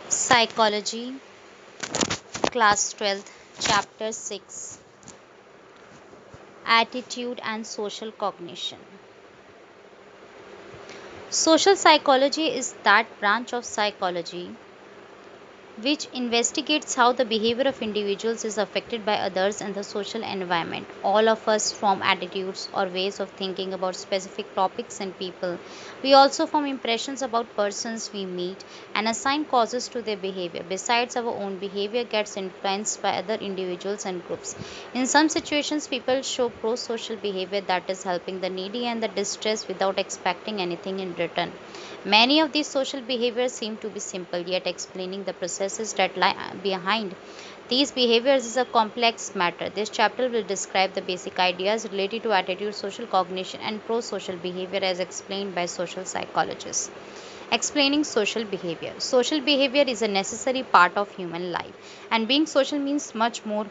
Psychology, Class 12th, Chapter 6, Attitude and Social Cognition. Social psychology is that branch of psychology which investigates how the behavior of individuals is affected by others and the social environment. All of us form attitudes or ways of thinking about specific topics and people. We also form impressions about persons we meet and assign causes to their behavior. Besides, our own behavior gets influenced by other individuals and groups. In some situations, people show pro social behavior, that is, helping the needy and the distressed without expecting anything in return. Many of these social behaviors seem to be simple, yet explaining the processes that lie behind these behaviors is a complex matter. This chapter will describe the basic ideas related to attitude, social cognition, and pro social behavior as explained by social psychologists. Explaining social behavior. Social behavior is a necessary part of human life, and being social means much more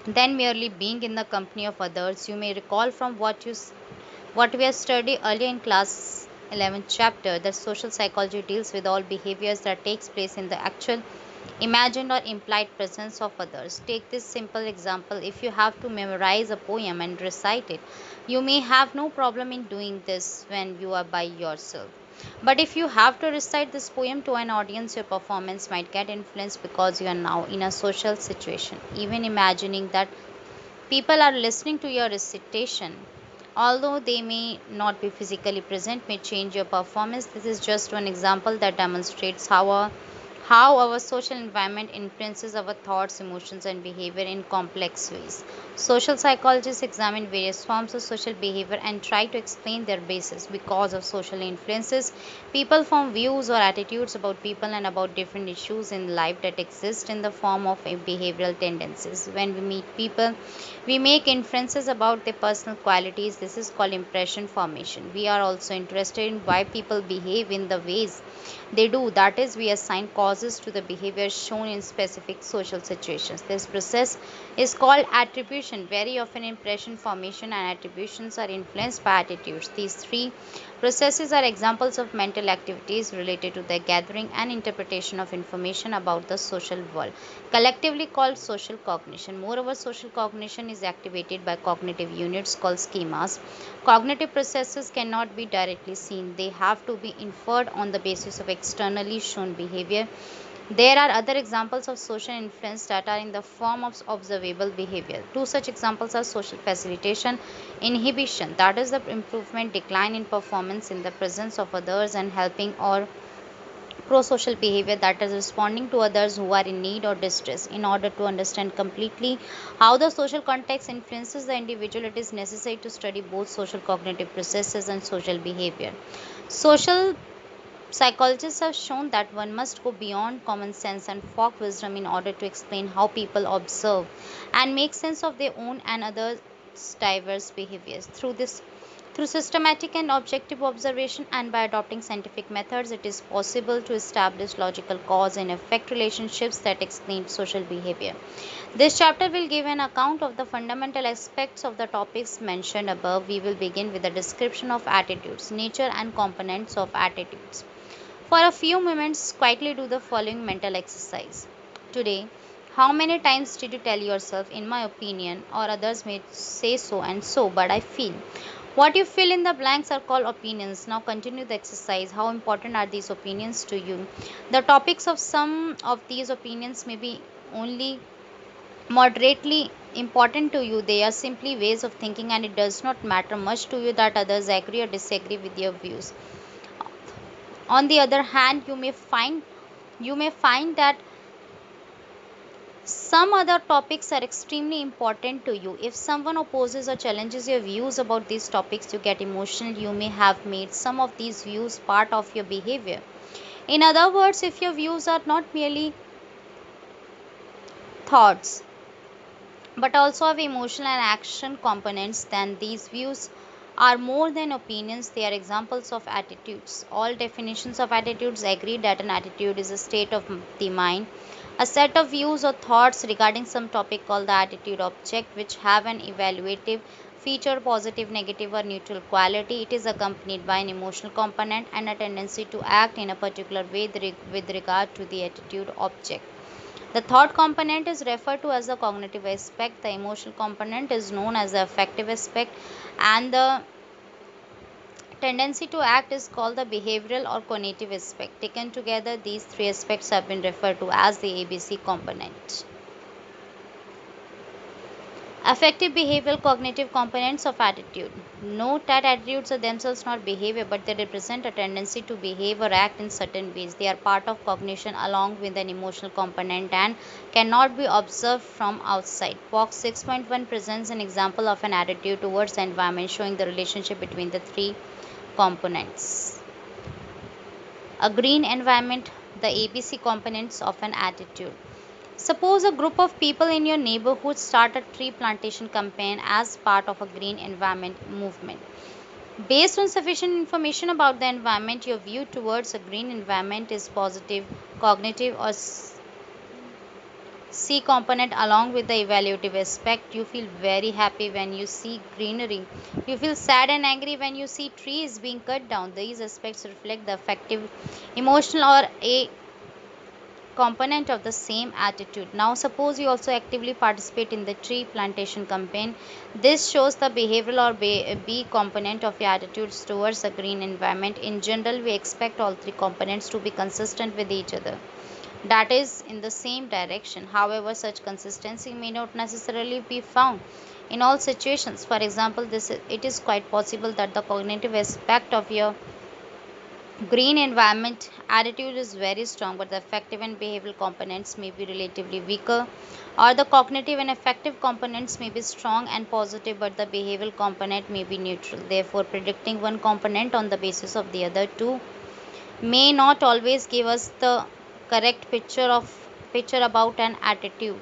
than merely being in the company of others. You may recall from what we have studied earlier in class 11th chapter that social psychology deals with all behaviors that takes place in the actual imagined or implied presence of others. Take this simple example: if you have to memorize a poem and recite it, you may have no problem in doing this when you are by yourself. But if you have to recite this poem to an audience, your performance might get influenced because you are now in a social situation. Even imagining that people are listening to your recitation, although they may not be physically present, may change your performance. This is just one example that demonstrates how our social environment influences our thoughts, emotions, and behavior in complex ways. Social psychologists examine various forms of social behavior and try to explain their basis. Because of social influences, people form views or attitudes about people and about different issues in life that exist in the form of behavioral tendencies. When we meet people, we make inferences about their personal qualities. This is called impression formation. We are also interested in why people behave in the ways they do. That is, we assign causes to the behavior shown in specific social situations. This process is called attribution. Very often, impression formation and attributions are influenced by attitudes. These three processes are examples of mental activities related to the gathering and interpretation of information about the social world, collectively called social cognition. Moreover, social cognition is activated by cognitive units called schemas. Cognitive processes cannot be directly seen, they have to be inferred on the basis of externally shown behavior. There are other examples of social influence that are in the form of observable behavior. Two such examples are social facilitation, inhibition, that is the improvement, decline in performance in the presence of others, and helping or pro-social behavior, that is responding to others who are in need or distress. In order to understand completely how the social context influences the individual, it is necessary to study both social cognitive processes and social behavior. Social psychologists have shown that one must go beyond common sense and folk wisdom in order to explain how people observe and make sense of their own and others' diverse behaviors. Through systematic and objective observation and by adopting scientific methods, it is possible to establish logical cause and effect relationships that explain social behavior. This chapter will give an account of the fundamental aspects of the topics mentioned above. We will begin with a description of attitudes, nature, and components of attitudes. For a few moments, quietly do the following mental exercise. Today, how many times did you tell yourself, in my opinion, or others may say so and so, but I feel? What you fill in the blanks are called opinions. Now continue the exercise. How important are these opinions to you? The topics of some of these opinions may be only moderately important to you. They are simply ways of thinking, and it does not matter much to you that others agree or disagree with your views. On the other hand, you may find that some other topics are extremely important to you. If someone opposes or challenges your views about these topics, you get emotional. You may have made some of these views part of your behavior. In other words, if your views are not merely thoughts but also have emotional and action components, then these views are more than opinions, they are examples of attitudes. All definitions of attitudes agree that an attitude is a state of the mind, a set of views or thoughts regarding some topic called the attitude object, which have an evaluative feature positive, negative, or neutral quality. It is accompanied by an emotional component and a tendency to act in a particular way with regard to the attitude object. The thought component is referred to as the cognitive aspect, the emotional component is known as the affective aspect, and the tendency to act is called the behavioral or cognitive aspect. Taken together, these three aspects have been referred to as the ABC component. Affective, behavioral, cognitive components of attitude. Note that attitudes are themselves not behavior, but they represent a tendency to behave or act in certain ways. They are part of cognition along with an emotional component and cannot be observed from outside. Box 6.1 presents an example of an attitude towards the environment showing the relationship between the three components. A green environment, the ABC components of an attitude. Suppose a group of people in your neighborhood start a tree plantation campaign as part of a green environment movement. Based on sufficient information about the environment, your view towards a green environment is positive, cognitive, or C component along with the evaluative aspect. You feel very happy when you see greenery. You feel sad and angry when you see trees being cut down. These aspects reflect the affective, emotional, or a component of the same attitude. Now, suppose you also actively participate in the tree plantation campaign. This shows the behavioral or B component of your attitudes towards a green environment. In general, we expect all three components to be consistent with each other, that is, in the same direction. However, such consistency may not necessarily be found in all situations. For example, it is quite possible that the cognitive aspect of your green environment attitude is very strong, but the affective and behavioral components may be relatively weaker, or the cognitive and affective components may be strong and positive, but the behavioral component may be neutral. Therefore, predicting one component on the basis of the other two may not always give us the correct picture about an attitude.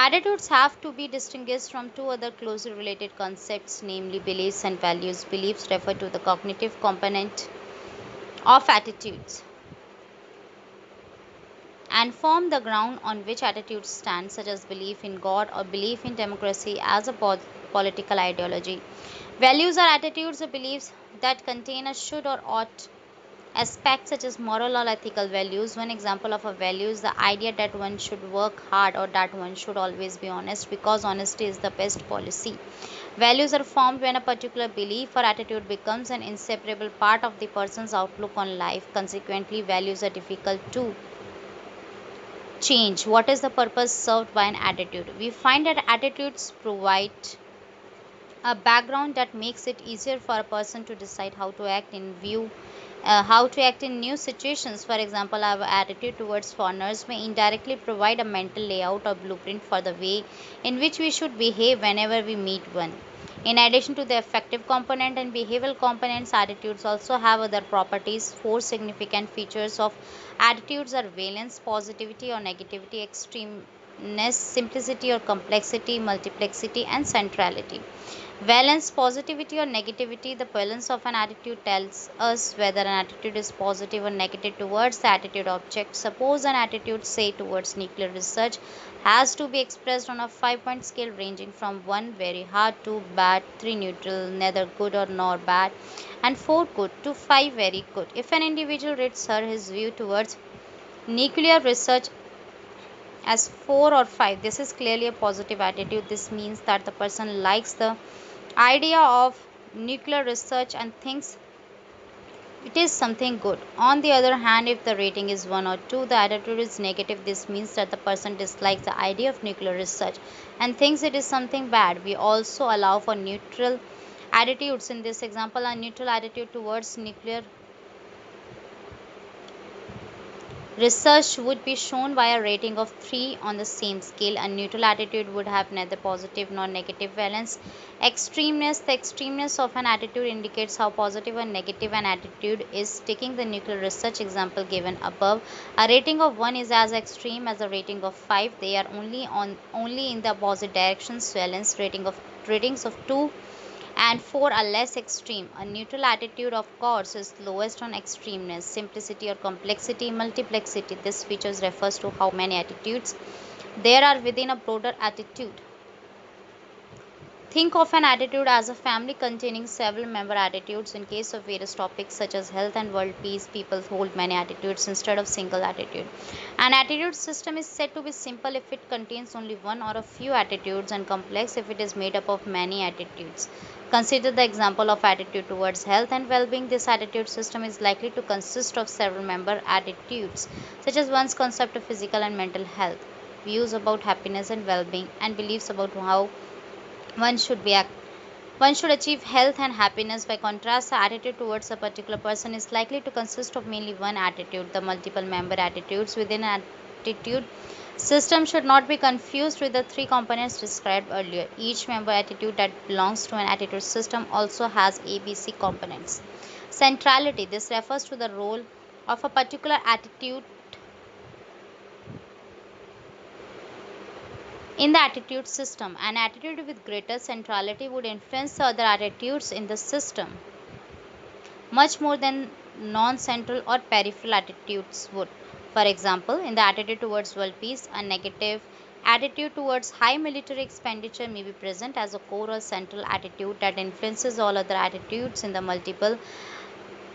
Attitudes have to be distinguished from two other closely related concepts, namely beliefs and values. Beliefs refer to the cognitive component of attitudes and form the ground on which attitudes stand, such as belief in God or belief in democracy as a political ideology. Values are attitudes or beliefs that contain a should or ought aspects such as moral or ethical values. One example of a value is the idea that one should work hard or that one should always be honest because honesty is the best policy. Values are formed when a particular belief or attitude becomes an inseparable part of the person's outlook on life. Consequently, values are difficult to change. What is the purpose served by an attitude? We find that attitudes provide a background that makes it easier for a person to decide how to act in new situations. For example, our attitude towards foreigners may indirectly provide a mental layout or blueprint for the way in which we should behave whenever we meet one. In addition to the affective component and behavioral components, attitudes also have other properties. Four significant features of attitudes are valence, positivity or negativity, extremeness, simplicity or complexity, multiplexity, and centrality. Valence, positivity or negativity. The valence of an attitude tells us whether an attitude is positive or negative towards the attitude object. Suppose an attitude, say towards nuclear research, has to be expressed on a 5-point scale ranging from 1 very hard to bad, 3 neutral, neither good or nor bad, and 4 good to 5 very good. If an individual rates her his view towards nuclear research as 4 or 5, this is clearly a positive attitude. This means that the person likes the idea of nuclear research and thinks it is something good. On the other hand, if the rating is 1 or 2, the attitude is negative. This means that the person dislikes the idea of nuclear research and thinks it is something bad. We also allow for neutral attitudes. In this example, a neutral attitude towards nuclear research would be shown by a rating of 3 on the same scale. A neutral attitude would have neither positive nor negative valence. Extremeness. The extremeness of an attitude indicates how positive or negative an attitude is. Taking the nuclear research example given above, a rating of 1 is as extreme as a rating of 5. They are only in the opposite directions. Ratings of 2 and 4 are less extreme. A neutral attitude, of course, is lowest on extremeness, simplicity or complexity, multiplexity. This feature refers to how many attitudes there are within a broader attitude. Think of an attitude as a family containing several member attitudes. In case of various topics such as health and world peace, people hold many attitudes instead of single attitude. An attitude system is said to be simple if it contains only one or a few attitudes, and complex if it is made up of many attitudes. Consider the example of attitude towards health and well-being. This attitude system is likely to consist of several member attitudes, such as one's concept of physical and mental health, views about happiness and well-being, and beliefs about how one should be one should achieve health and happiness. By contrast, the attitude towards a particular person is likely to consist of mainly one attitude. The multiple member attitudes within an attitude system should not be confused with the three components described earlier. Each member attitude that belongs to an attitude system also has ABC components. Centrality. This refers to the role of a particular attitude in the attitude system. An attitude with greater centrality would influence the other attitudes in the system much more than non central or peripheral attitudes would. For example, in the attitude towards world peace, a negative attitude towards high military expenditure may be present as a core or central attitude that influences all other attitudes in the multiple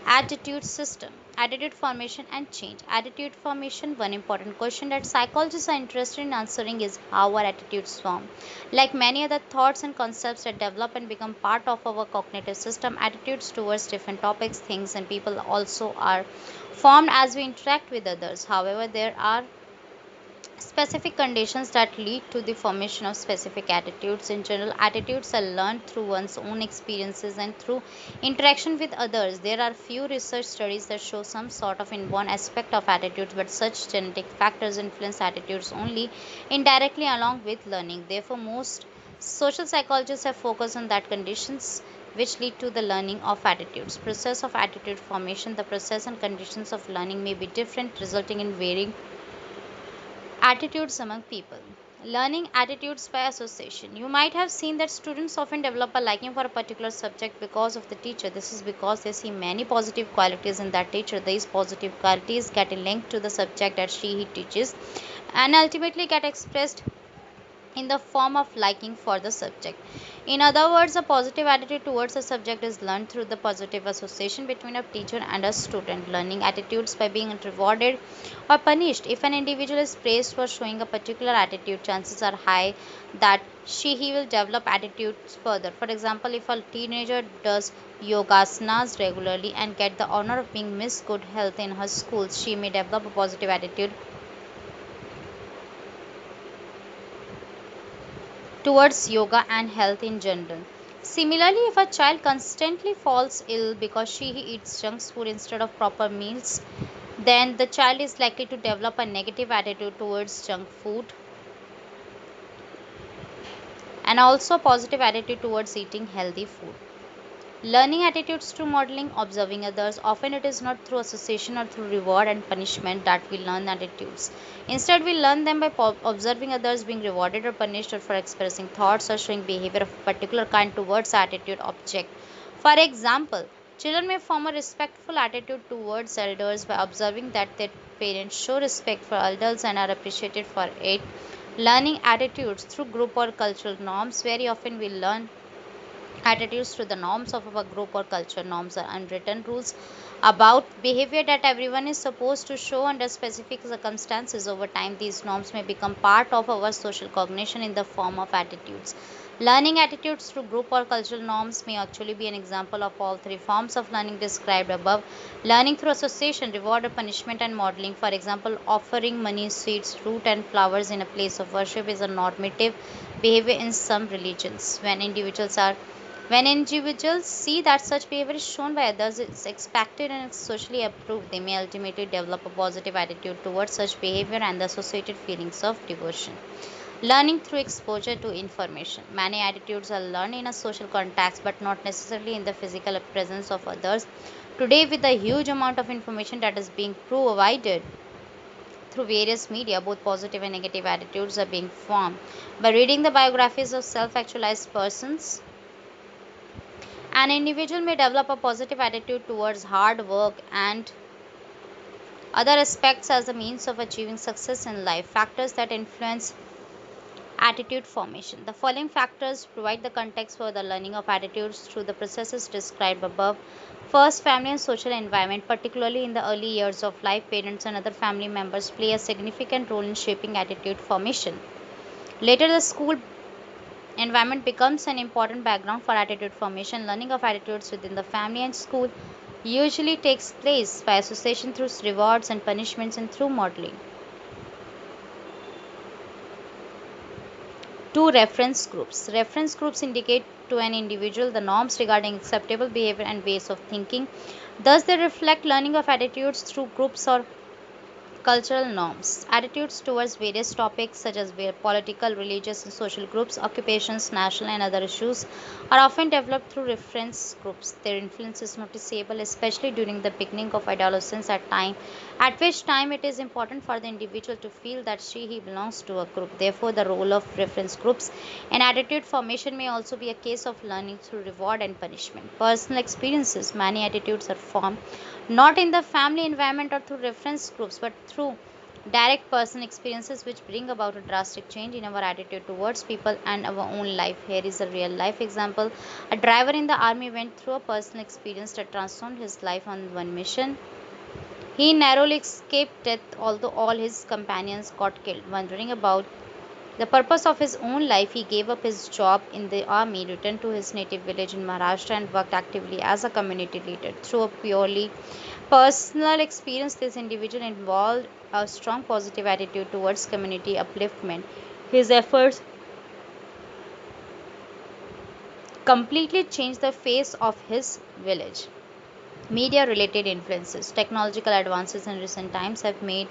attitude system. Attitude formation and change. Attitude formation. One important question that psychologists are interested in answering is how our attitudes form. Like many other thoughts and concepts that develop and become part of our cognitive system, attitudes towards different topics, things, and people also are formed as we interact with others. However, there are specific conditions that lead to the formation of specific attitudes. In general, attitudes are learned through one's own experiences and through interaction with others. There are few research studies that show some sort of inborn aspect of attitudes, but such genetic factors influence attitudes only indirectly along with learning. Therefore, most social psychologists have focused on that conditions which lead to the learning of attitudes. Process of attitude formation. The process and conditions of learning may be different, resulting in varying attitudes among people. Learning attitudes by association. You might have seen that students often develop a liking for a particular subject because of the teacher. This is because they see many positive qualities in that teacher. These positive qualities get linked to the subject that he teaches and ultimately get expressed in the form of liking for the subject. In other words, a positive attitude towards a subject is learned through the positive association between a teacher and a student. Learning attitudes by being rewarded or punished. If an individual is praised for showing a particular attitude, chances are high that he will develop attitudes further. For example, if a teenager does yogasanas regularly and get the honor of being Miss Good Health in her school, she may develop a positive attitude towards yoga and health in general. Similarly, if a child constantly falls ill because she eats junk food instead of proper meals, then the child is likely to develop a negative attitude towards junk food and also a positive attitude towards eating healthy food. Learning attitudes through modeling, observing others. Often it is not through association or through reward and punishment that we learn attitudes. Instead, we learn them by observing others being rewarded or punished, or for expressing thoughts or showing behavior of a particular kind towards attitude object. For example, children may form a respectful attitude towards elders by observing that their parents show respect for elders and are appreciated for it. Learning attitudes through group or cultural norms. Very often we learn attitudes to the norms of our group or culture. Norms are unwritten rules about behavior that everyone is supposed to show under specific circumstances. Over time, these norms may become part of our social cognition in the form of attitudes. Learning attitudes through group or cultural norms may actually be an example of all three forms of learning described above. Learning through association, reward or punishment, and modeling. For example, offering money, sweets, fruit, and flowers in a place of worship is a normative behavior in some religions. When individuals see that such behavior is shown by others, it's expected and it's socially approved, they may ultimately develop a positive attitude towards such behavior and the associated feelings of devotion. Learning through exposure to information. Many attitudes are learned in a social context but not necessarily in the physical presence of others. Today, with the huge amount of information that is being provided through various media, both positive and negative attitudes are being formed. By reading the biographies of self actualized persons, an individual may develop a positive attitude towards hard work and other aspects as a means of achieving success in life. Factors that influence Attitude formation. The following factors provide the context for the learning of attitudes through the processes described above. First, family and social environment, particularly in the early years of life, parents and other family members play a significant role in shaping attitude formation. Later, the school environment becomes an important background for attitude formation. Learning of attitudes within the family and school usually takes place by association through rewards and punishments and through modeling. Two reference groups. Reference groups indicate to an individual the norms regarding acceptable behavior and ways of thinking. Thus, they reflect learning of attitudes through groups or cultural norms. Attitudes towards various topics such as political, religious, and social groups, occupations, national, and other issues are often developed through reference groups. Their influence is noticeable, especially during the beginning of adolescence at which time it is important for the individual to feel that he belongs to a group. Therefore, the role of reference groups in attitude formation may also be a case of learning through reward and punishment. Personal experiences. Many attitudes are formed not in the family environment or through reference groups, but through direct personal experiences which bring about a drastic change in our attitude towards people and our own life. Here is a real life example. A driver in the army went through a personal experience that transformed his life on one mission. He narrowly escaped death, although all his companions got killed. Wondering about the purpose of his own life, he gave up his job in the army, returned to his native village in Maharashtra, and worked actively as a community leader. Through a purely personal experience, this individual involved a strong positive attitude towards community upliftment. His efforts completely changed the face of his village. Media related influences. Technological advances in recent times have made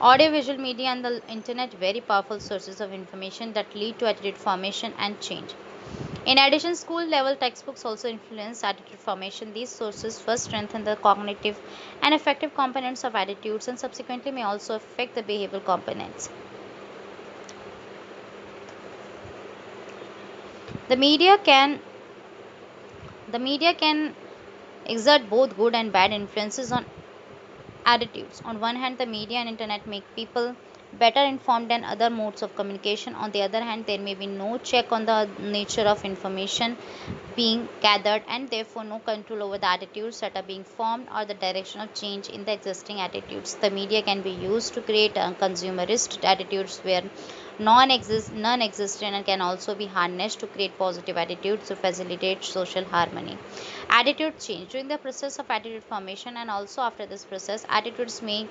audiovisual media and the internet very powerful sources of information that lead to attitude formation and change. In addition, school level textbooks also influence attitude formation. These sources first strengthen the cognitive and affective components of attitudes and subsequently may also affect the behavioral components. The media can the media can exert both good and bad influences on attitudes. On one hand, the media and internet make people better informed than other modes of communication. On the other hand, there may be no check on the nature of information being gathered and therefore no control over the attitudes that are being formed or the direction of change in the existing attitudes. The media can be used to create consumerist attitudes where non-existent and can also be harnessed to create positive attitudes to facilitate social harmony. Attitude change. During the process of attitude formation and also after this process, attitudes may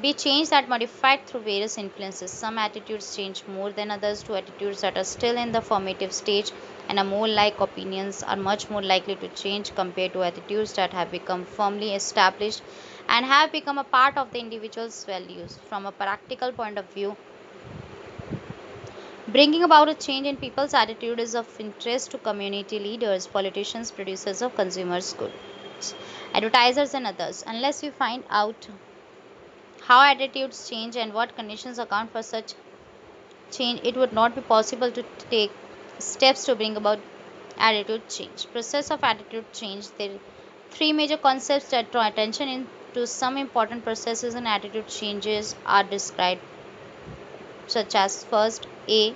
be changed that modified through various influences. Some attitudes change more than others to attitudes that are still in the formative stage and are more like opinions are much more likely to change compared to attitudes that have become firmly established and have become a part of the individual's values. From a practical point of view, bringing about a change in people's attitude is of interest to community leaders, politicians, producers of consumers' goods, advertisers, and others. Unless we find out how attitudes change and what conditions account for such change, it would not be possible to take steps to bring about attitude change. Process of attitude change. There are three major concepts that draw attention into some important processes and attitude changes are described, such as first A.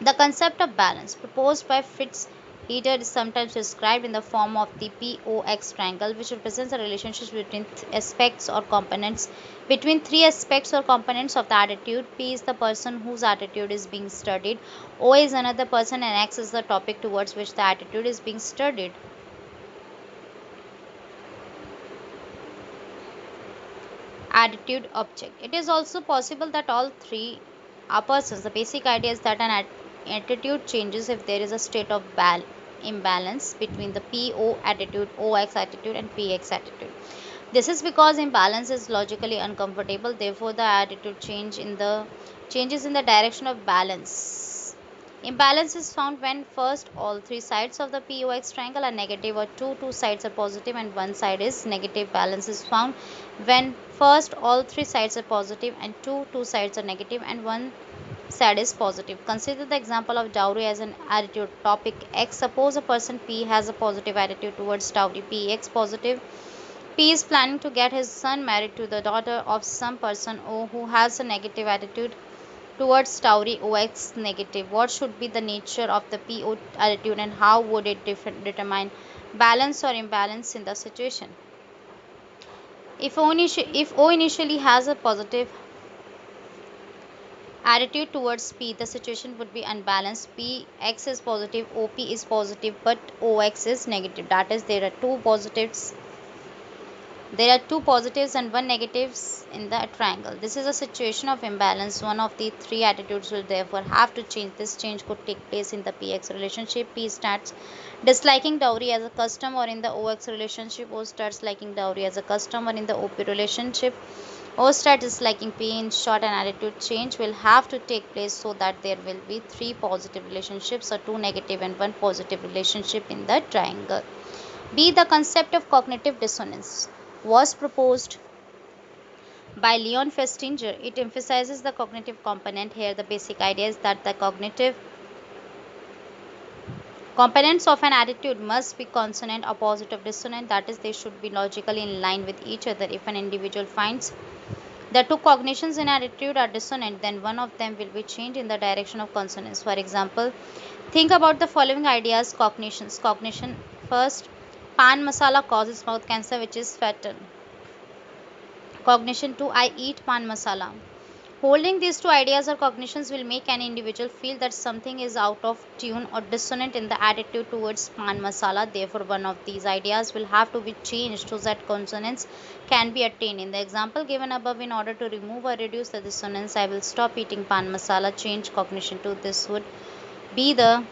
The concept of balance, proposed by Fritz Heider, is sometimes described in the form of the POX triangle, which represents the relationship between aspects or components between three aspects or components of the attitude. P is the person whose attitude is being studied. O is another person, and X is the topic towards which the attitude is being studied. Attitude object. It is also possible that all three are persons. The basic idea is that an attitude changes if there is a state of imbalance between the PO attitude, OX attitude, and PX attitude. This is because imbalance is logically uncomfortable. Therefore, the attitude changes in the direction of balance. Imbalance is found when first all three sides of the POX triangle are negative or two sides are positive and one side is negative. Balance is found when first all three sides are positive and two sides are negative and one side is positive. Consider the example of dowry as an attitude topic X. Suppose a person P has a positive attitude towards dowry. PX positive. P is planning to get his son married to the daughter of some person O who has a negative attitude towards dowry OX negative. What should be the nature of the PO attitude and how would it determine balance or imbalance in the situation? If O initially has a positive attitude towards P, the situation would be unbalanced. PX is positive, OP is positive, but OX is negative. That is, there are two positives and one negatives in the triangle. This is a situation of imbalance. One of the three attitudes will therefore have to change. This change could take place in the PX relationship. P starts disliking dowry as a custom, or in the OX relationship, O starts liking dowry as a custom, or in the OP relationship, O starts disliking P. In short, an attitude change will have to take place so that there will be three positive relationships, or two negative and one positive relationship in the triangle. B. The concept of cognitive dissonance was proposed by Leon Festinger. It emphasizes the cognitive component. Here, the basic idea is that the cognitive components of an attitude must be consonant, opposite of dissonant, that is, they should be logically in line with each other. If an individual finds the two cognitions in attitude are dissonant, then one of them will be changed in the direction of consonance. For example, think about the following ideas. Cognitions. Cognition first, pan masala causes mouth cancer, which is fatal. Cognition 2, I eat pan masala. Holding these two ideas or cognitions will make an individual feel that something is out of tune or dissonant in the attitude towards pan masala. Therefore, one of these ideas will have to be changed so that consonance can be attained. In the example given above, in order to remove or reduce the dissonance, I will stop eating pan masala. Change cognition to be the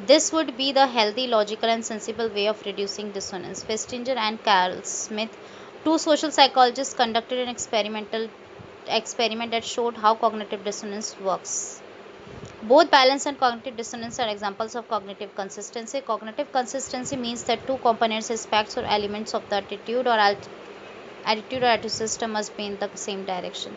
this would be the healthy, logical, and sensible way of reducing dissonance. Festinger and Carl Smith, two social psychologists, conducted an experiment that showed how cognitive dissonance works. Both balance and cognitive dissonance are examples of cognitive consistency. Cognitive consistency means that two components, aspects, or elements of the attitude system must be in the same direction.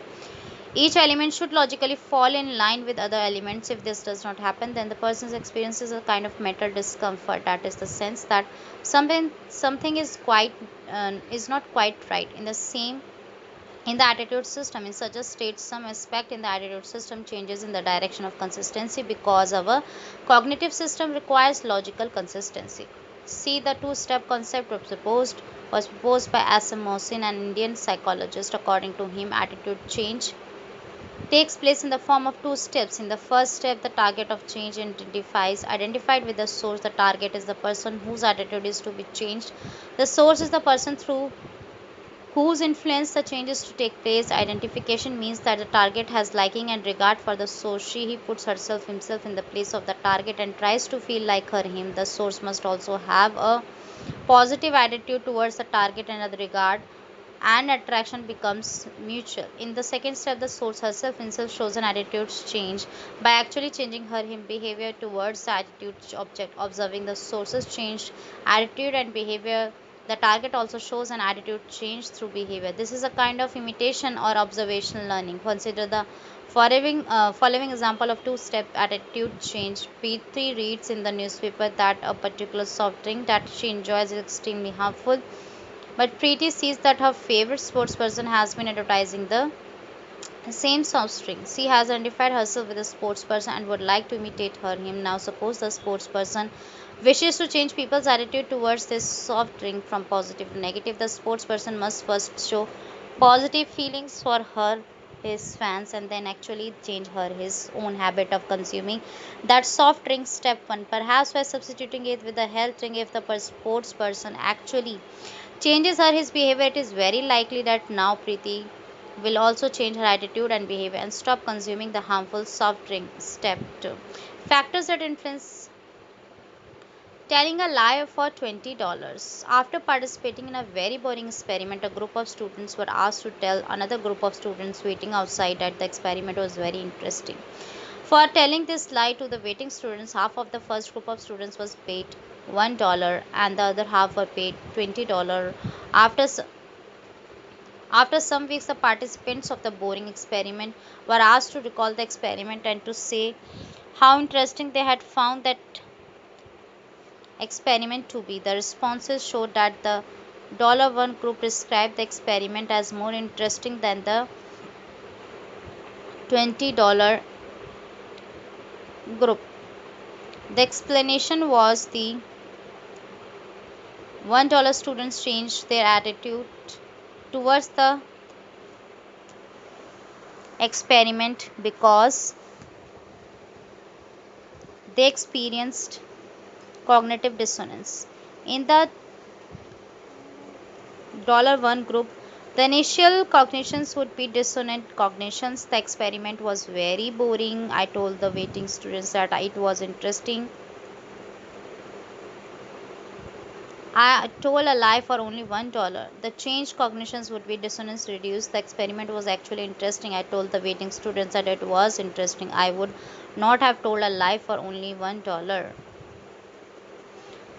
Each element should logically fall in line with other elements. If this does not happen, then the person experiences a kind of mental discomfort. That is the sense that something is not quite right. In the attitude system, in such a state, some aspect in the attitude system changes in the direction of consistency because our cognitive system requires logical consistency. See, the two-step concept was proposed by Asim, an Indian psychologist. According to him, attitude change takes place in the form of two steps. In the first step, the target of change identified with the source. The target is the person whose attitude is to be changed. The source is the person through whose influence the changes to take place. Identification means that the target has liking and regard for the source. He puts himself in the place of the target and tries to feel like him. The source must also have a positive attitude towards the target and the regard, and attraction becomes mutual. In the second step, the source himself shows an attitude change by actually changing him behavior towards the attitude object. Observing the source's changed attitude and behavior, the target also shows an attitude change through behavior. This is a kind of imitation or observational learning. Consider the following example of two-step attitude change. P3 reads in the newspaper that a particular soft drink that she enjoys is extremely harmful, but Preeti sees that her favorite sportsperson has been advertising the same soft drink. She has identified herself with a sportsperson and would like to imitate him. Now, suppose the sportsperson wishes to change people's attitude towards this soft drink from positive to negative. The sportsperson must first show positive feelings for his fans, and then actually change his own habit of consuming that soft drink. Step 1, perhaps by substituting it with a health drink. If the sports person actually changes his behavior, it is very likely that now Preeti will also change her attitude and behavior and stop consuming the harmful soft drink. Step 2, factors that influence telling a lie for $20. After participating in a very boring experiment, a group of students were asked to tell another group of students waiting outside that the experiment was very interesting. For telling this lie to the waiting students, half of the first group of students was paid $1 and the other half were paid $20. After after some weeks, the participants of the boring experiment were asked to recall the experiment and to say how interesting they had found that experiment to be. The responses showed that the $1 group described the experiment as more interesting than the $20 group. The explanation was the $1 students changed their attitude towards the experiment because they experienced cognitive dissonance. In the $1 group, the initial cognitions would be dissonant cognitions. The experiment was very boring. I told the waiting students that it was interesting. I told a lie for only $1. The changed cognitions would be dissonance reduced. The experiment was actually interesting. I told the waiting students that it was interesting. I would not have told a lie for only $1.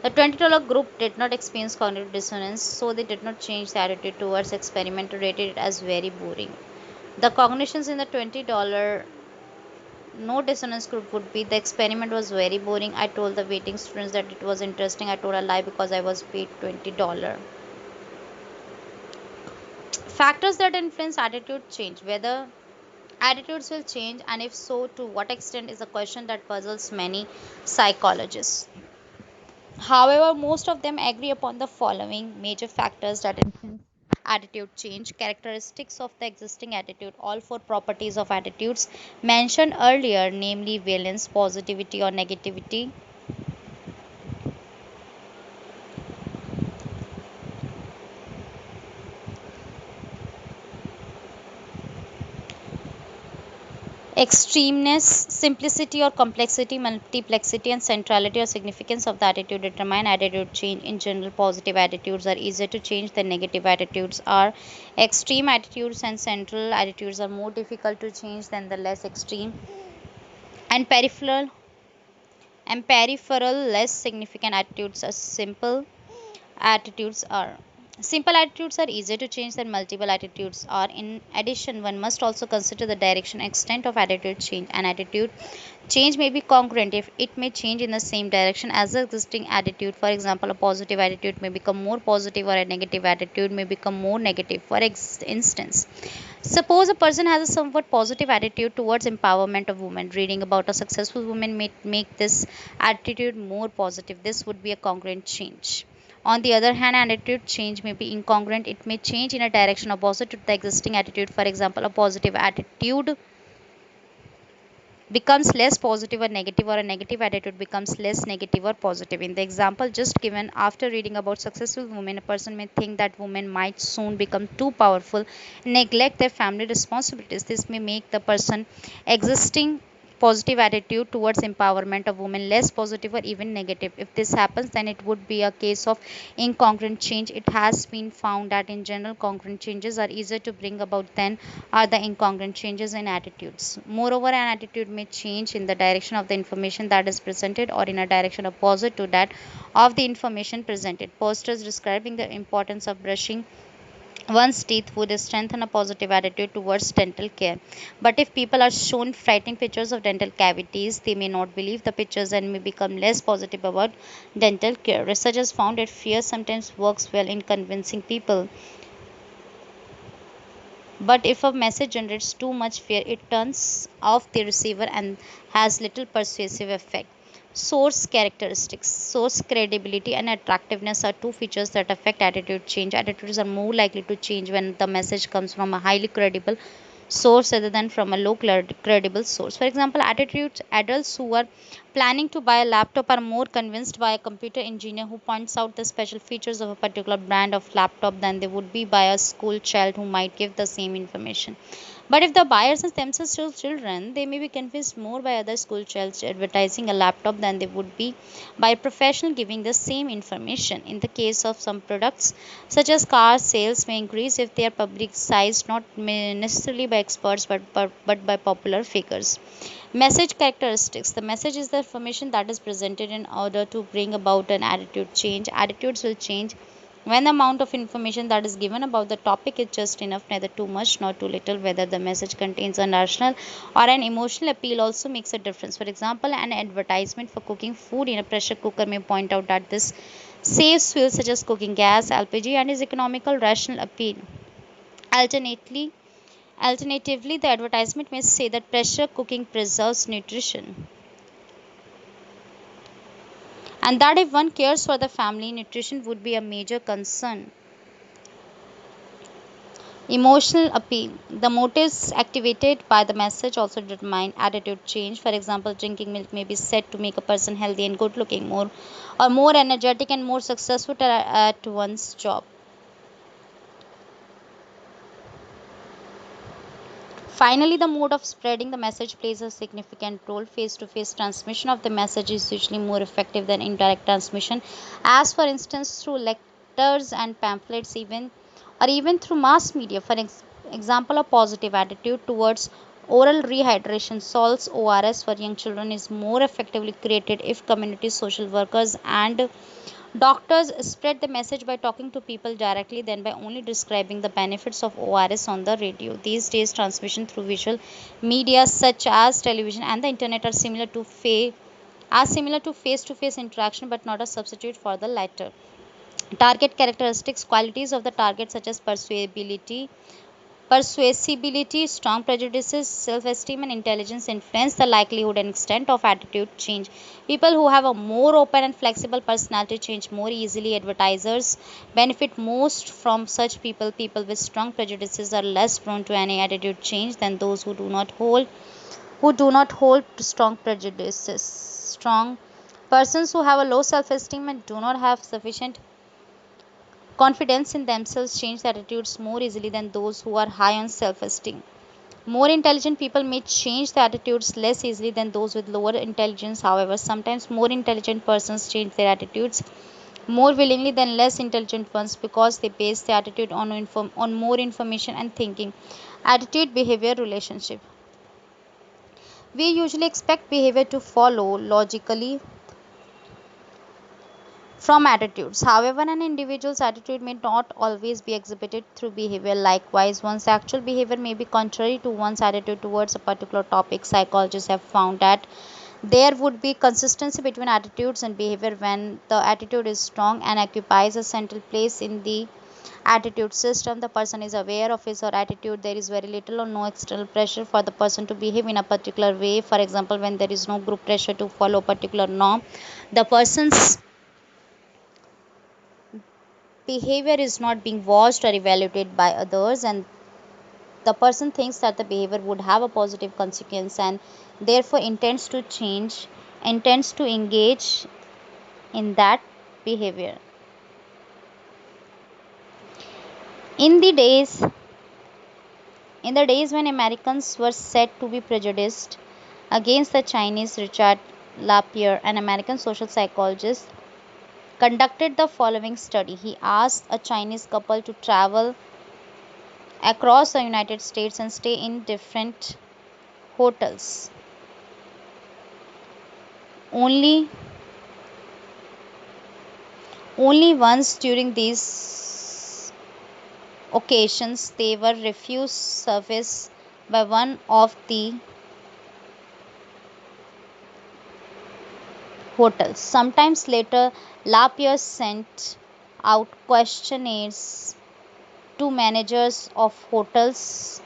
The $20 group did not experience cognitive dissonance, so they did not change their attitude towards experiment and rated it as very boring. The cognitions in the $20 no dissonance group would be: the experiment was very boring. I told the waiting students that it was interesting. I told a lie because I was paid $20. Factors that influence attitude change. Whether attitudes will change, and if so, to what extent, is a question that puzzles many psychologists. However, most of them agree upon the following major factors that influence attitude change: characteristics of the existing attitude, all four properties of attitudes mentioned earlier, namely valence, positivity or negativity, extremeness, simplicity or complexity, multiplexity, and centrality or significance of the attitude determine attitude change. In general, positive attitudes are easier to change than negative attitudes are. Extreme attitudes and central attitudes are more difficult to change than the less extreme. And peripheral, less significant attitudes are simple. Attitudes are Simple attitudes are easier to change than multiple attitudes are. In addition, one must also consider the direction and extent of attitude change. An attitude change may be congruent if it may change in the same direction as the existing attitude. For example, a positive attitude may become more positive, or a negative attitude may become more negative. For instance, suppose a person has a somewhat positive attitude towards empowerment of women. Reading about a successful woman may make this attitude more positive. This would be a congruent change. On the other hand, an attitude change may be incongruent. It may change in a direction opposite to the existing attitude. For example, a positive attitude becomes less positive or negative, or a negative attitude becomes less negative or positive. In the example just given, after reading about successful women, a person may think that women might soon become too powerful and neglect their family responsibilities. This may make the person existing positive attitude towards empowerment of women less positive or even negative. If this happens, then it would be a case of incongruent change. It has been found that in general, congruent changes are easier to bring about than are the incongruent changes in attitudes. Moreover, an attitude may change in the direction of the information that is presented, or in a direction opposite to that of the information presented. Posters describing the importance of brushing one's teeth would strengthen a positive attitude towards dental care. But if people are shown frightening pictures of dental cavities, they may not believe the pictures and may become less positive about dental care. Research has found that fear sometimes works well in convincing people, but if a message generates too much fear, it turns off the receiver and has little persuasive effect. Source characteristics. Source credibility and attractiveness are two features that affect attitude change. Attitudes are more likely to change when the message comes from a highly credible source rather than from a low credible source. For example, attitudes adults who are planning to buy a laptop are more convinced by a computer engineer who points out the special features of a particular brand of laptop than they would be by a school child who might give the same information. But if the buyers are themselves still children, they may be convinced more by other school childs advertising a laptop than they would be by a professional giving the same information. In the case of some products, such as car, sales may increase if they are publicized not necessarily by experts but by popular figures. Message characteristics. The message is the information that is presented in order to bring about an attitude change. Attitudes will change when the amount of information that is given about the topic is just enough, neither too much nor too little. Whether the message contains a rational or an emotional appeal also makes a difference. For example, an advertisement for cooking food in a pressure cooker may point out that this saves fuel such as cooking gas, LPG, and is economical rational appeal. Alternately, Alternatively, the advertisement may say that pressure cooking preserves nutrition, and that if one cares for the family, nutrition would be a major concern. Emotional appeal. The motives activated by the message also determine attitude change. For example, drinking milk may be said to make a person healthy and good looking, more or more energetic and more successful at one's job. Finally, the mode of spreading the message plays a significant role. Face to face transmission of the message is usually more effective than indirect transmission, as for instance, through lectures and pamphlets, even through mass media. For example, a positive attitude towards oral rehydration salts ORS for young children is more effectively created if community social workers and doctors spread the message by talking to people directly than by only describing the benefits of ORS on the radio. These days, transmission through visual media such as television and the internet are similar to face-to-face interaction but not a substitute for the latter. Target characteristics. Qualities of the target such as persuasibility, strong prejudices, self esteem, and intelligence influence the likelihood and extent of attitude change. People who have a more open and flexible personality change more easily. Advertisers benefit most from such people. People with strong prejudices are less prone to any attitude change than those who do not hold to strong prejudices. Strong persons who have a low self esteem and do not have sufficient confidence in themselves change attitudes more easily than those who are high on self esteem. More intelligent people may change the attitudes less easily than those with lower intelligence. However, sometimes more intelligent persons change their attitudes more willingly than less intelligent ones because they base their attitude on more information and thinking. Attitude behavior relationship. We usually expect behavior to follow logically from attitudes. However, an individual's attitude may not always be exhibited through behavior. Likewise, one's actual behavior may be contrary to one's attitude towards a particular topic. Psychologists have found that there would be consistency between attitudes and behavior when the attitude is strong and occupies a central place in the attitude system. The person is aware of his or attitude. There is very little or no external pressure for the person to behave in a particular way. For example, when there is no group pressure to follow a particular norm, the person's behavior is not being watched or evaluated by others, and the person thinks that the behavior would have a positive consequence and therefore intends to engage in that behavior. In the days in the days when Americans were said to be prejudiced against the Chinese, Richard Lapierre, an American social psychologist, conducted the following study. He asked a Chinese couple to travel across the United States and stay in different hotels. Only only once during these occasions they were refused service by one of the hotels. Sometimes later, Lapierre sent out questionnaires to managers of hotels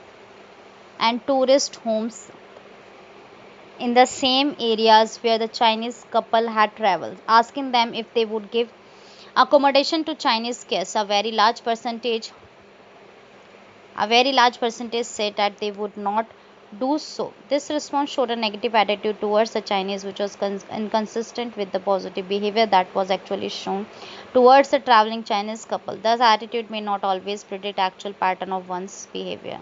and tourist homes in the same areas where the Chinese couple had traveled, asking them if they would give accommodation to Chinese guests. A very large percentage said that they would not do so. This response showed a negative attitude towards the Chinese, which was inconsistent with the positive behavior that was actually shown towards the traveling Chinese couple. Thus, attitude may not always predict actual pattern of one's behavior.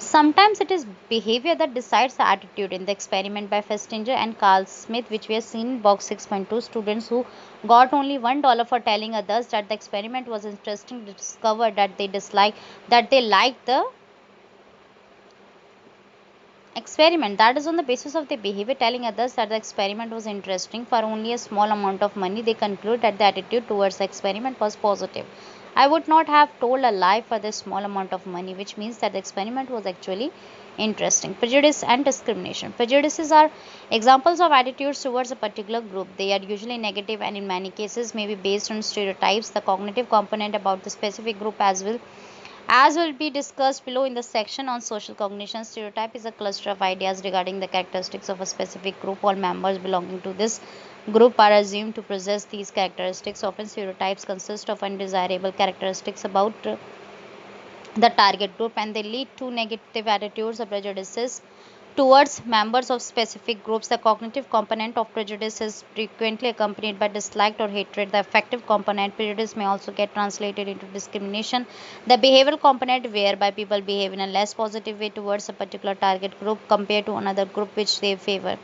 Sometimes it is behavior that decides the attitude. In the experiment by Festinger and Carl Smith, which we have seen in box 6.2, students who got only $1 for telling others that the experiment was interesting discovered that they liked the experiment. That is on the basis of their behavior telling others that the experiment was interesting for only a small amount of money. They conclude that the attitude towards the experiment was positive. I would not have told a lie for this small amount of money, which means that the experiment was actually interesting. Prejudice and discrimination. Prejudices are examples of attitudes towards a particular group. They are usually negative and in many cases may be based on stereotypes. The cognitive component about the specific group As will be discussed below in the section on social cognition, stereotype is a cluster of ideas regarding the characteristics of a specific group. All members belonging to this group are assumed to possess these characteristics. Often, stereotypes consist of undesirable characteristics about the target group, and they lead to negative attitudes or prejudices towards members of specific groups. The cognitive component of prejudice is frequently accompanied by dislike or hatred. The affective component, prejudice, may also get translated into discrimination. The behavioral component, whereby people behave in a less positive way towards a particular target group compared to another group which they favor.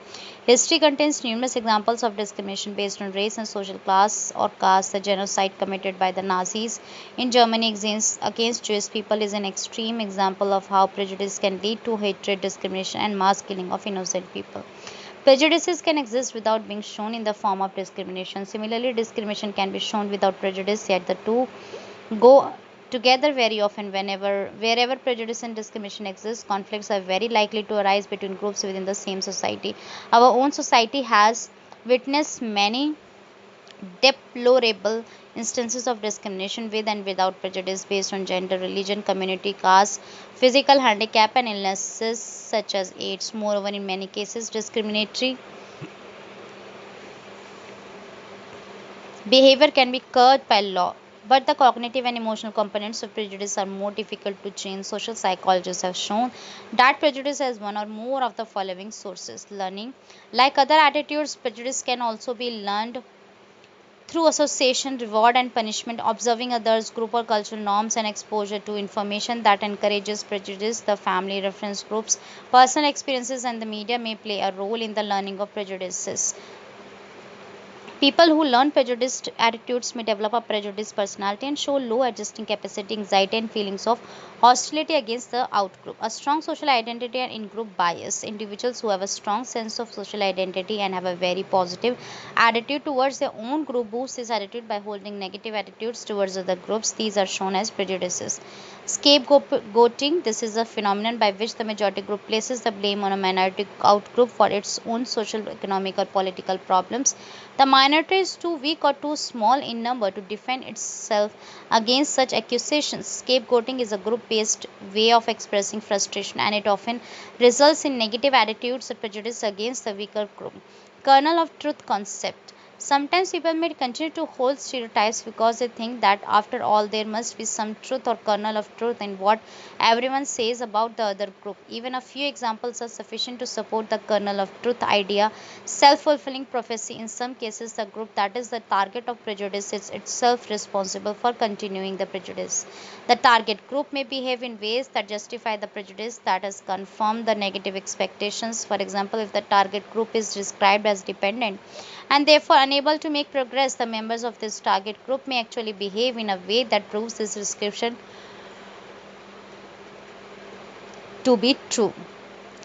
History contains numerous examples of discrimination based on race and social class or caste. The genocide committed by the Nazis in Germany against Jewish people is an extreme example of how prejudice can lead to hatred, discrimination, and mass killing of innocent people. Prejudices can exist without being shown in the form of discrimination. Similarly, discrimination can be shown without prejudice, yet the two go together very often. Wherever prejudice and discrimination exist, conflicts are very likely to arise between groups within the same society. Our own society has witnessed many deplorable instances of discrimination with and without prejudice based on gender, religion, community, caste, physical handicap, and illnesses such as AIDS. Moreover, in many cases, discriminatory behavior can be curbed by law, but the cognitive and emotional components of prejudice are more difficult to change. Social psychologists have shown that prejudice has one or more of the following sources. Learning. Like other attitudes, prejudice can also be learned through association, reward, and punishment, observing others, group or cultural norms, and exposure to information that encourages prejudice. The family, reference groups, personal experiences, and the media may play a role in the learning of prejudices. People who learn prejudiced attitudes may develop a prejudiced personality and show low adjusting capacity, anxiety, and feelings of hostility against the outgroup. A strong social identity and in group bias. Individuals who have a strong sense of social identity and have a very positive attitude towards their own group boost this attitude by holding negative attitudes towards other groups. These are shown as prejudices. Scapegoating. This is a phenomenon by which the majority group places the blame on a minority outgroup for its own social, economic, or political problems. The minority is too weak or too small in number to defend itself against such accusations. Scapegoating is a group based way of expressing frustration, and it often results in negative attitudes or prejudice against the weaker group. Kernel of truth concept. Sometimes people may continue to hold stereotypes because they think that after all there must be some truth or kernel of truth in what everyone says about the other group. Even a few examples are sufficient to support the kernel of truth idea. Self-fulfilling prophecy. In some cases, the group that is the target of prejudice is itself responsible for continuing the prejudice. The target group may behave in ways that justify the prejudice that has confirmed the negative expectations. For example, if the target group is described as dependent and therefore unable to make progress, the members of this target group may actually behave in a way that proves this description to be true.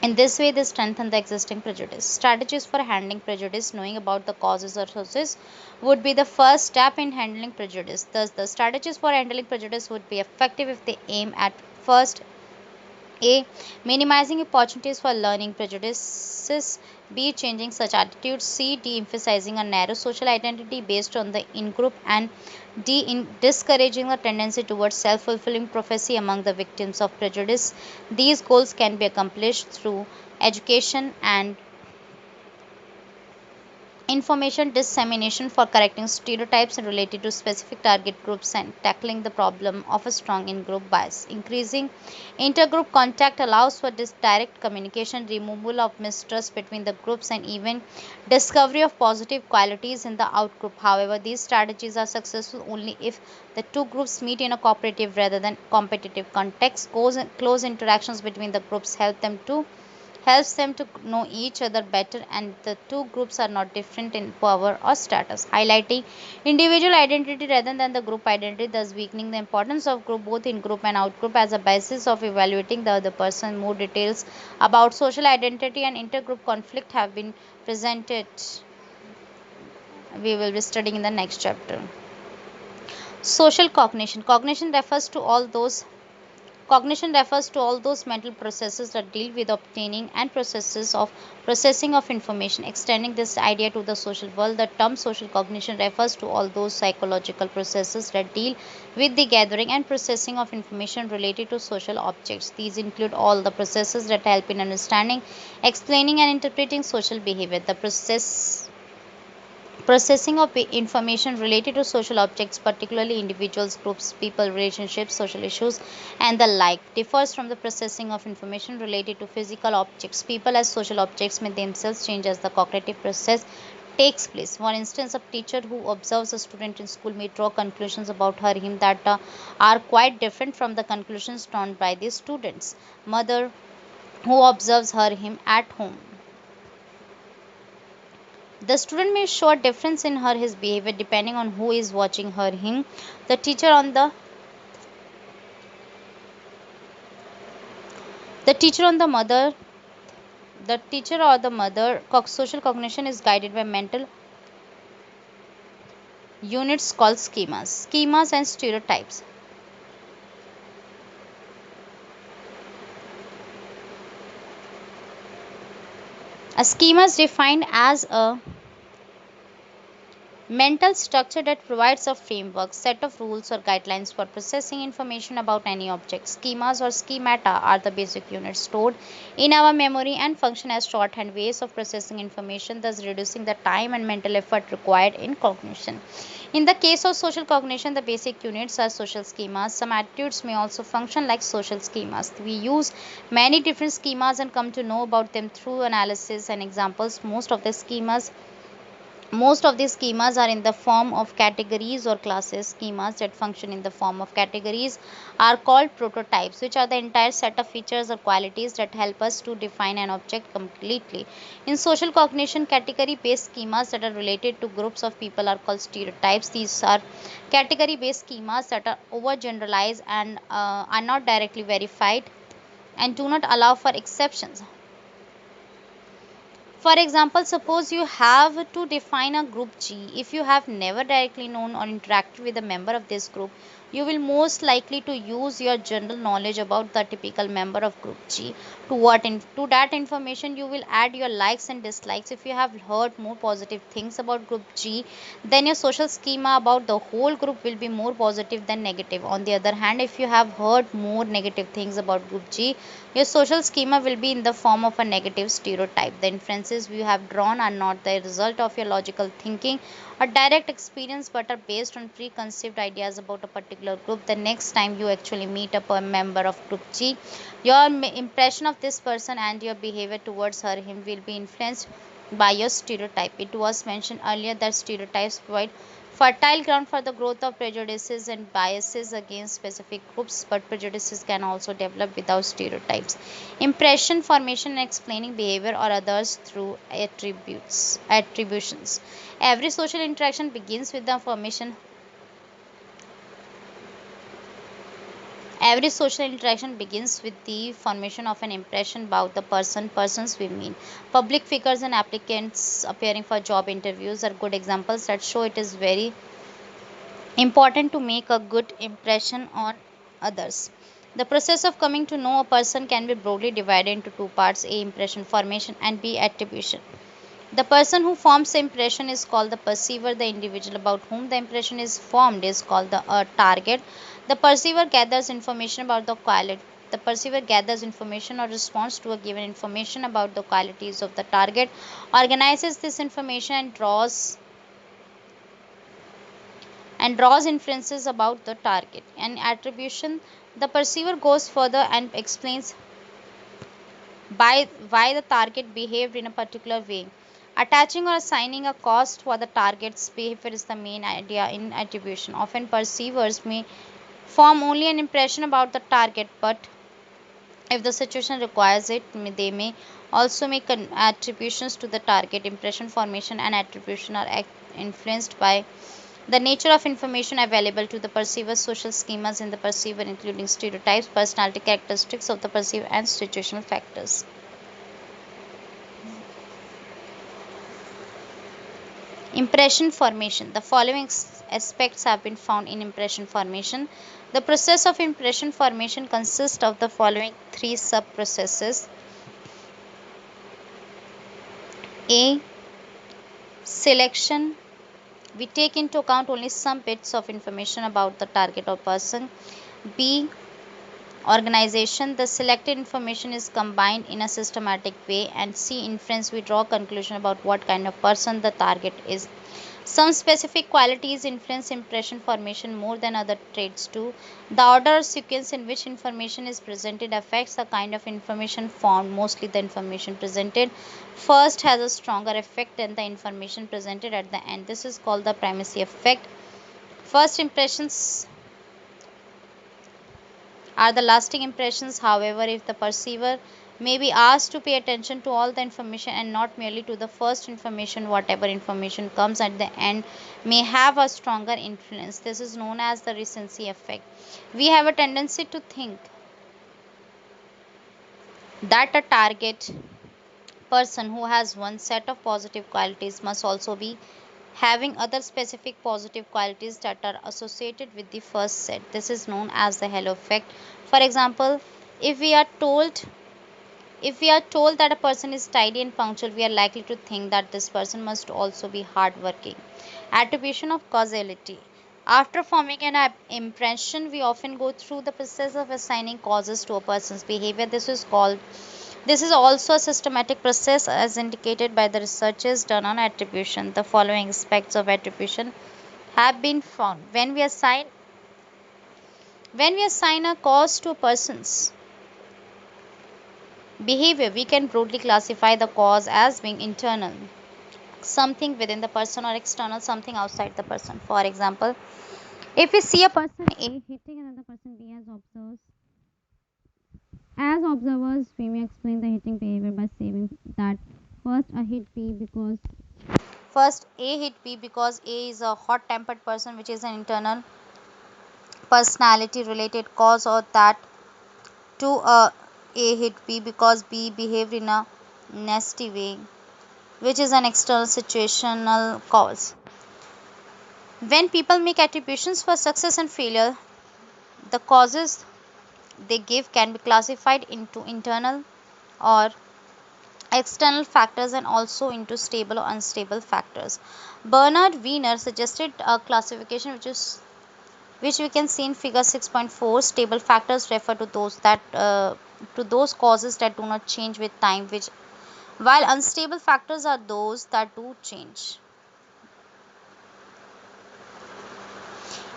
In this way, they strengthen the existing prejudice. Strategies for handling prejudice. Knowing about the causes or sources would be the first step in handling prejudice. Thus, the strategies for handling prejudice would be effective if they aim at first a. Minimizing opportunities for learning prejudices. B. Changing such attitudes. C. De emphasizing a narrow social identity based on the in group. And D. In discouraging a tendency towards self fulfilling prophecy among the victims of prejudice. These goals can be accomplished through education and information dissemination for correcting stereotypes related to specific target groups and tackling the problem of a strong in group bias. Increasing intergroup contact allows for this direct communication, removal of mistrust between the groups, and even discovery of positive qualities in the outgroup. However, these strategies are successful only if the two groups meet in a cooperative rather than competitive context. Close interactions between the groups helps them to know each other better, and the two groups are not different in power or status, highlighting individual identity rather than the group identity, thus weakening the importance of group both in group and out group as a basis of evaluating the other person. More details about social identity and intergroup conflict have been presented. We will be studying in the next chapter. Social cognition. Cognition refers to all those Cognition refers to all those mental processes that deal with obtaining and processing of information. Extending this idea to the social world, the term social cognition refers to all those psychological processes that deal with the gathering and processing of information related to social objects. These include all the processes that help in understanding, explaining, and interpreting social behavior. The processing of information related to social objects, particularly individuals, groups, people, relationships, social issues, and the like, differs from the processing of information related to physical objects. People as social objects may themselves change as the cognitive process takes place. For instance, a teacher who observes a student in school may draw conclusions about her him that are quite different from the conclusions drawn by the students. Mother who observes her him at home, the student may show a difference in her his behavior depending on who is watching her him. The teacher on the teacher on the mother the teacher or the mother. Social cognition is guided by mental units called schemas and stereotypes. A schema is defined as a mental structure that provides a framework, set of rules or guidelines for processing information about any object. Schemas or schemata are the basic units stored in our memory and function as shorthand ways of processing information, thus reducing the time and mental effort required in cognition. In the case of social cognition, the basic units are social schemas. Some attitudes may also function like social schemas. We use many different schemas and come to know about them through analysis and examples. Most of these schemas are in the form of categories or classes. Schemas that function in the form of categories are called prototypes, which are the entire set of features or qualities that help us to define an object completely. In social cognition, category based schemas that are related to groups of people are called stereotypes. These are category based schemas that are overgeneralized and are not directly verified and do not allow for exceptions. For example, suppose you have to define a group G. If you have never directly known or interacted with a member of this group, you will most likely to use your general knowledge about the typical member of group G. To that information you will add your likes and dislikes. If you have heard more positive things about group G, then your social schema about the whole group will be more positive than negative. On the other hand, if you have heard more negative things about group G, your social schema will be in the form of a negative stereotype. The inferences you have drawn are not the result of your logical thinking or direct experience but are based on preconceived ideas about a particular group. The next time you actually meet a member of group G, your impression of this person and your behavior towards her him will be influenced by your stereotype. It was mentioned earlier that stereotypes provide fertile ground for the growth of prejudices and biases against specific groups, but prejudices can also develop without stereotypes. Impression formation and explaining behavior or others through attributions. Every social interaction begins with the formation Every social interaction begins with the formation of an impression about the persons we meet. Public figures and applicants appearing for job interviews are good examples that show it is very important to make a good impression on others. The process of coming to know a person can be broadly divided into two parts: A. Impression formation, and B. Attribution. The person who forms the impression is called the perceiver. The individual about whom the impression is formed is called the target. The perceiver gathers information about the quality. The perceiver gathers information or responds to a given information about the qualities of the target, organizes this information and draws inferences about the target. And attribution, the perceiver goes further and explains why the target behaved in a particular way. Attaching or assigning a cost for the target's behavior is the main idea in attribution. Often perceivers may form only an impression about the target, but if the situation requires it, they may also make attributions to the target. Impression formation and attribution are influenced by the nature of information available to the perceiver. Social schemas in the perceiver, including stereotypes, personality characteristics of the perceiver, and situational factors. Impression formation. The following aspects have been found in impression formation. The process of impression formation consists of the following three sub processes. A. Selection. We take into account only some bits of information about the target or person. B. Organization. The selected information is combined in a systematic way. And C. Inference. We draw conclusion about what kind of person the target is. Some specific qualities influence impression formation more than other traits do. The order or sequence in which information is presented affects the kind of information formed. Mostly the information presented first has a stronger effect than the information presented at the end. This is called the primacy effect. First impressions are the lasting impressions. However, if the perceiver may be asked to pay attention to all the information and not merely to the first information, whatever information comes at the end may have a stronger influence. This is known as the recency effect. We have a tendency to think that a target person who has one set of positive qualities must also be having other specific positive qualities that are associated with the first set. This is known as the halo effect. For example, if we are told if we are told that a person is tidy and punctual, we are likely to think that this person must also be hardworking. Attribution of causality. After forming an impression, we often go through the process of assigning causes to a person's behavior. This is also a systematic process as indicated by the researches done on attribution. The following aspects of attribution have been found. When we assign a cause to a person's behavior, we can broadly classify the cause as being internal, something within the person, or external, something outside the person. For example, if we see a person A hitting another person B as observers, we may explain the hitting behavior by saying that first a hit B because first A hit B because A is a hot tempered person, which is an internal personality related cause, or that to A hit B because B behaved in a nasty way, which is an external situational cause. When people make attributions for success and failure, the causes they give can be classified into internal or external factors and also into stable or unstable factors. Bernard Wiener suggested a classification which we can see in figure 6.4. Stable factors refer to those causes that do not change with time, while unstable factors are those that do change.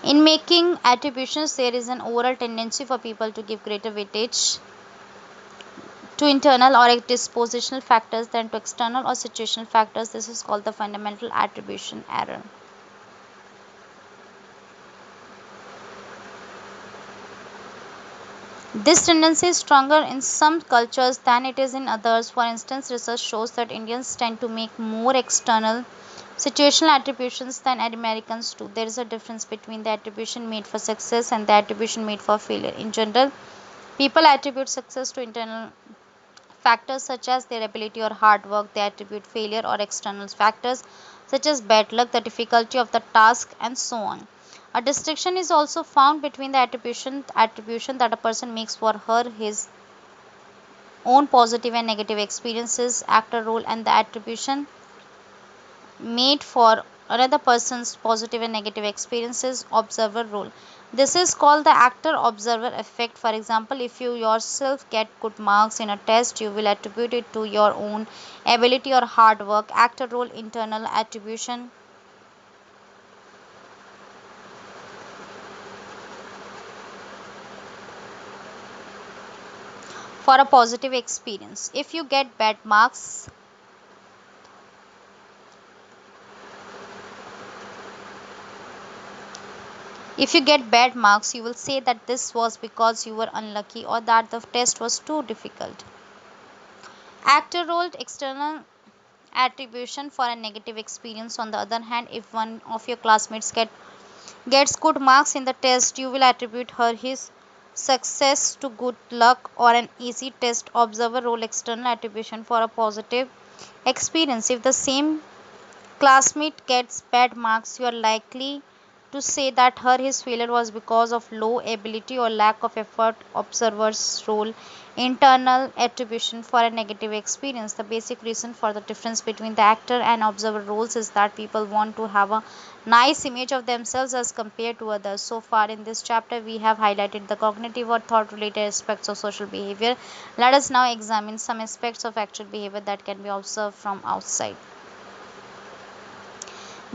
In making attributions, there is an overall tendency for people to give greater weightage to internal or dispositional factors than to external or situational factors. This is called the fundamental attribution error. This tendency is stronger in some cultures than it is in others. For instance, research shows that Indians tend to make more external situational attributions than Americans do. There is a difference between the attribution made for success and the attribution made for failure. In general, people attribute success to internal factors such as their ability or hard work. They attribute failure or external factors such as bad luck, the difficulty of the task, and so on. A distinction is also found between the attribution that a person makes for her his own positive and negative experiences, actor role, and the attribution made for another person's positive and negative experiences, observer role. This is called the actor observer effect. For example, if you yourself get good marks in a test, you will attribute it to your own ability or hard work. Actor role, internal attribution for a positive experience. If you get bad marks, you will say that this was because you were unlucky or that the test was too difficult. Actor role, external attribution for a negative experience. On the other hand, if one of your classmates gets good marks in the test, you will attribute her his success to good luck or an easy test. Observer role, external attribution for a positive experience. If the same classmate gets bad marks, you are likely to say that his failure was because of low ability or lack of effort. Observer's role, internal attribution for a negative experience. The basic reason for the difference between the actor and observer roles is that people want to have a nice image of themselves as compared to others. So far in this chapter, we have highlighted the cognitive or thought related aspects of social behavior. Let us now examine some aspects of actual behavior that can be observed from outside.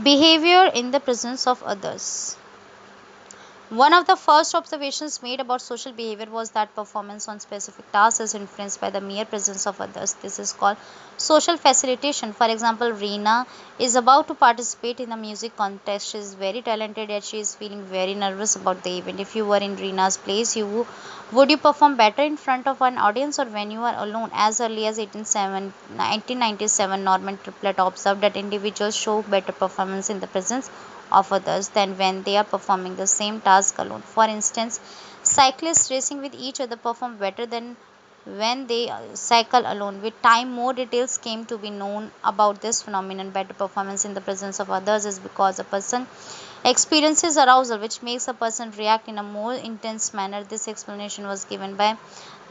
Behavior in the presence of others. One of the first observations made about social behavior was that performance on specific tasks is influenced by the mere presence of others. This is called social facilitation. For example, Reena is about to participate in a music contest. She is very talented, yet she is feeling very nervous about the event. If you were in Reena's place, would you perform better in front of an audience or when you are alone? As early as 1997, Norman Triplett observed that individuals show better performance in the presence of others than when they are performing the same task alone. For instance, cyclists racing with each other perform better than when they cycle alone. With time, more details came to be known about this phenomenon. Better performance in the presence of others is because a person experiences arousal, which makes a person react in a more intense manner. This explanation was given by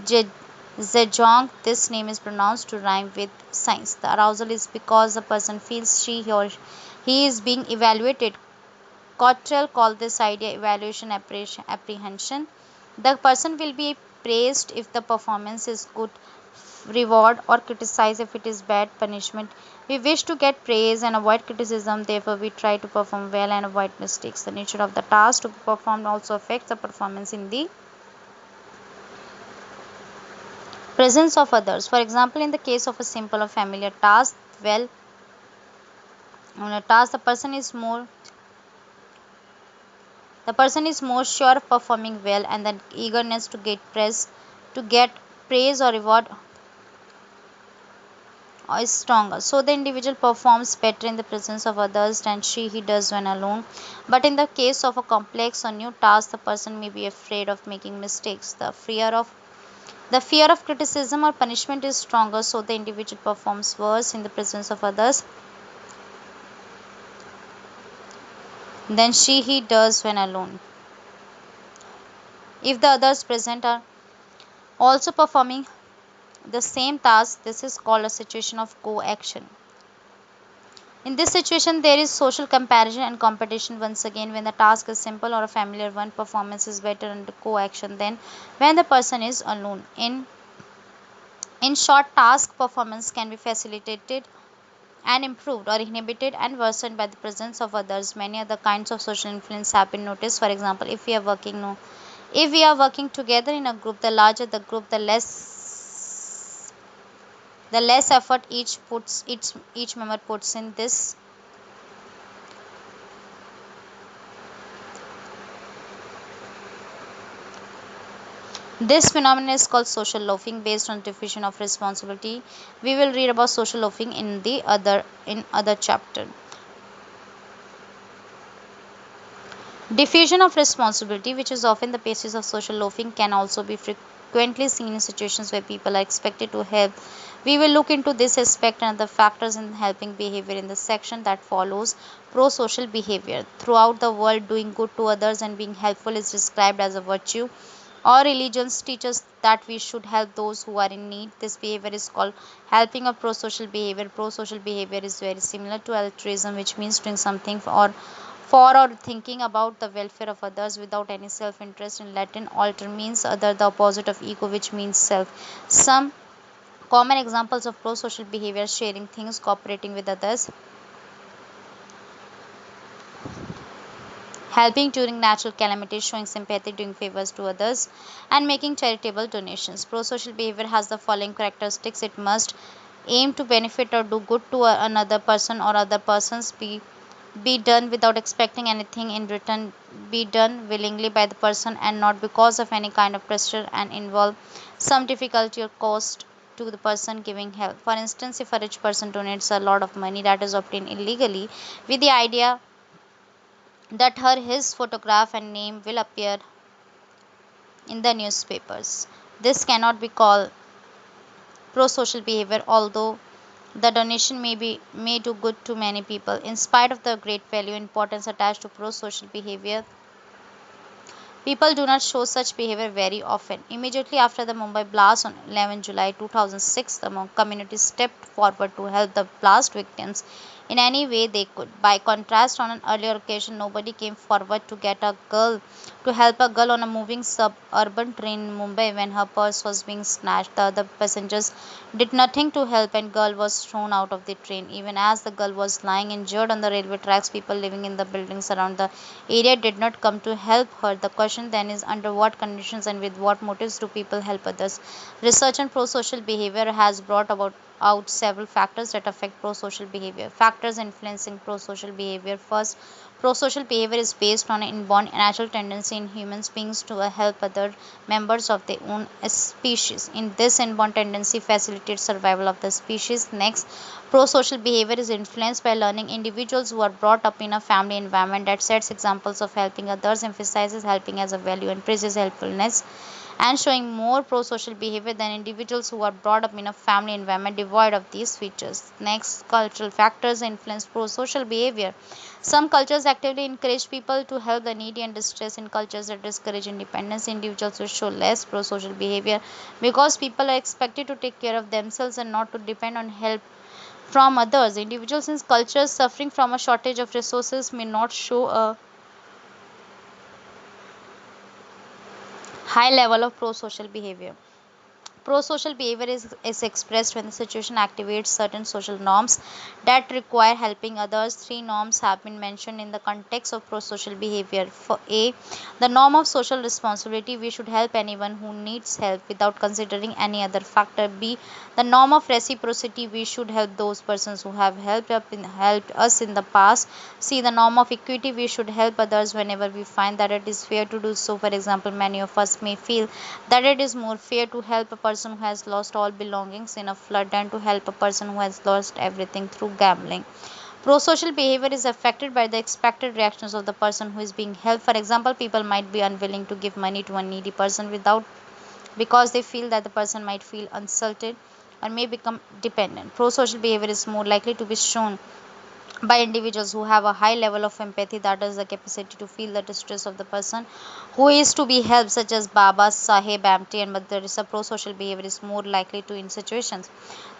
Je- Zedong. This name is pronounced to rhyme with science. The arousal is because the person feels she or he is being evaluated. Cottrell called this idea evaluation apprehension. The person will be praised if the performance is good, reward, or criticized if it is bad, punishment. We wish to get praise and avoid criticism, therefore, we try to perform well and avoid mistakes. The nature of the task to be performed also affects the performance in the presence of others. For example, in the case of a simple or familiar task, well, on a task the person is more sure of performing well, and the eagerness to get praise or reward is stronger. So the individual performs better in the presence of others than he does when alone. But in the case of a complex or new task, the person may be afraid of making mistakes. The fear of criticism or punishment is stronger, so the individual performs worse in the presence of others than he does when alone. If the others present are also performing the same task, this is called a situation of co-action. In this situation, there is social comparison and competition. Once again, when the task is simple or a familiar one, performance is better under co-action than when the person is alone. In short, task performance can be facilitated and improved or inhibited and worsened by the presence of others. Many other kinds of social influence have been noticed. For example, if we are working together in a group, the larger the group, the less effort each member puts in. This phenomenon is called social loafing based on diffusion of responsibility. We will read about social loafing in other chapter. Diffusion of responsibility, which is often the basis of social loafing, can also be frequently seen in situations where people are expected to help. We will look into this aspect and other factors in helping behavior in the section that follows. Pro-social behavior. Throughout the world, doing good to others and being helpful is described as a virtue. Our religions teach us that we should help those who are in need. This behavior is called helping or pro-social behavior. Pro-social behavior is very similar to altruism, which means doing something for or thinking about the welfare of others without any self-interest. In Latin, alter means other, the opposite of ego, which means self. Some common examples of pro-social behavior: sharing things, cooperating with others, helping during natural calamities, showing sympathy, doing favors to others, and making charitable donations. Pro-social behavior has the following characteristics: it must aim to benefit or do good to another person or other persons, be done without expecting anything in return, be done willingly by the person and not because of any kind of pressure, and involve some difficulty or cost to the person giving help. For instance, if a rich person donates a lot of money that is obtained illegally with the idea that his photograph and name will appear in the newspapers, this cannot be called pro social behavior, although The donation may do good to many people. In spite of the great value and importance attached to pro-social behavior, people do not show such behavior very often. Immediately after the Mumbai blast on 11 July 2006, the community stepped forward to help the blast victims in any way they could. By contrast, on an earlier occasion, nobody came forward to help a girl on a moving suburban train in Mumbai when her purse was being snatched. The other passengers did nothing to help and girl was thrown out of the train. Even as the girl was lying injured on the railway tracks, people living in the buildings around the area did not come to help her. The question then is, under what conditions and with what motives do people help others? Research on pro-social behavior has brought about out several factors that affect pro-social behavior. Factors influencing pro-social behavior. First, pro-social behavior is based on an inborn natural tendency in human beings to help other members of their own species. In this inborn tendency facilitates survival of the species. Next, pro-social behavior is influenced by learning. Individuals who are brought up in a family environment that sets examples of helping others, emphasizes helping as a value, and praises helpfulness, and showing more pro-social behavior than individuals who are brought up in a family environment devoid of these features. Next, cultural factors influence pro-social behavior. Some cultures actively encourage people to help the needy and distressed. In cultures that discourage independence, individuals will show less pro-social behavior because people are expected to take care of themselves and not to depend on help from others. Individuals in cultures suffering from a shortage of resources may not show a high level of pro-social behavior. Pro-social behavior is expressed when the situation activates certain social norms that require helping others. Three norms have been mentioned in the context of pro-social behavior. For A, the norm of social responsibility, we should help anyone who needs help without considering any other factor. B, the norm of reciprocity, we should help those persons who have helped us in the past. C, the norm of equity, we should help others whenever we find that it is fair to do so. For example, many of us may feel that it is more fair to help a person who has lost all belongings in a flood than to help a person who has lost everything through gambling. Pro-social behavior is affected by the expected reactions of the person who is being helped. For example, people might be unwilling to give money to a needy person without because they feel that the person might feel insulted or may become dependent. Pro-social behavior is more likely to be shown by individuals who have a high level of empathy, that is the capacity to feel the distress of the person who is to be helped, such as Baba Saheb Amte and Mother Teresa. Pro-social behavior is more likely to in situations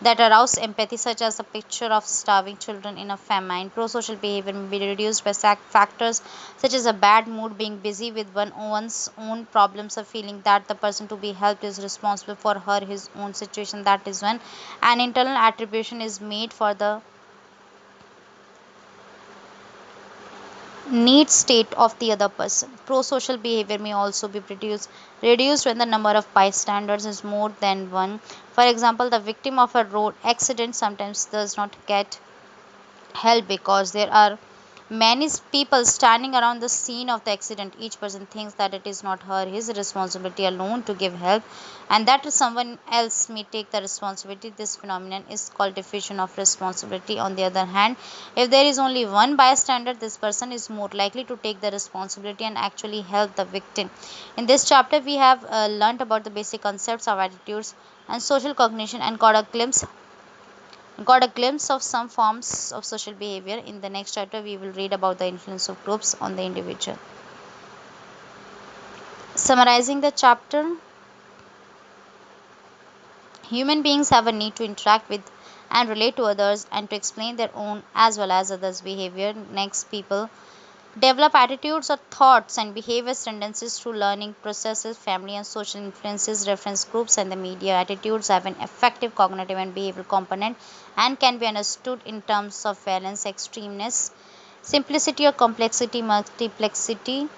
that arouse empathy, such as a picture of starving children in a famine. Pro-social behavior may be reduced by factors such as a bad mood, being busy with one's own problems, or feeling that the person to be helped is responsible for her his own situation. That is when an internal attribution is made for the need state of the other person. Pro-social behavior may also be reduced when the number of bystanders is more than one. For example, the victim of a road accident sometimes does not get help because there are many people standing around the scene of the accident. Each person thinks that it is not her his responsibility alone to give help, and that someone else may take the responsibility. This phenomenon is called diffusion of responsibility. On the other hand, if there is only one bystander, this person is more likely to take the responsibility and actually help the victim. In this chapter, we have learnt about the basic concepts of attitudes and social cognition and got a glimpse of some forms of social behavior. In the next chapter, we will read about the influence of groups on the individual. Summarizing the chapter, human beings have a need to interact with and relate to others and to explain their own as well as others' behavior. Next, people develop attitudes or thoughts and behaviors tendencies through learning processes, family and social influences, reference groups, and the media. Attitudes have an effective cognitive and behavioral component and can be understood in terms of valence, extremeness, simplicity or complexity, multiplexity,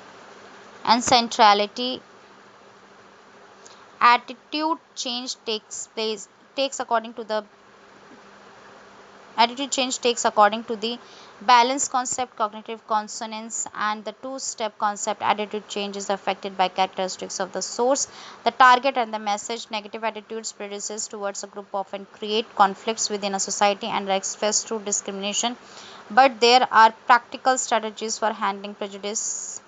and centrality. Attitude change takes according to the Attitude change takes according to the balance concept, cognitive consonance, and the two-step concept. Attitude change is affected by characteristics of the source, the target, and the message. Negative attitudes prejudices towards a group often create conflicts within a society and are expressed through discrimination. But there are practical strategies for handling prejudice,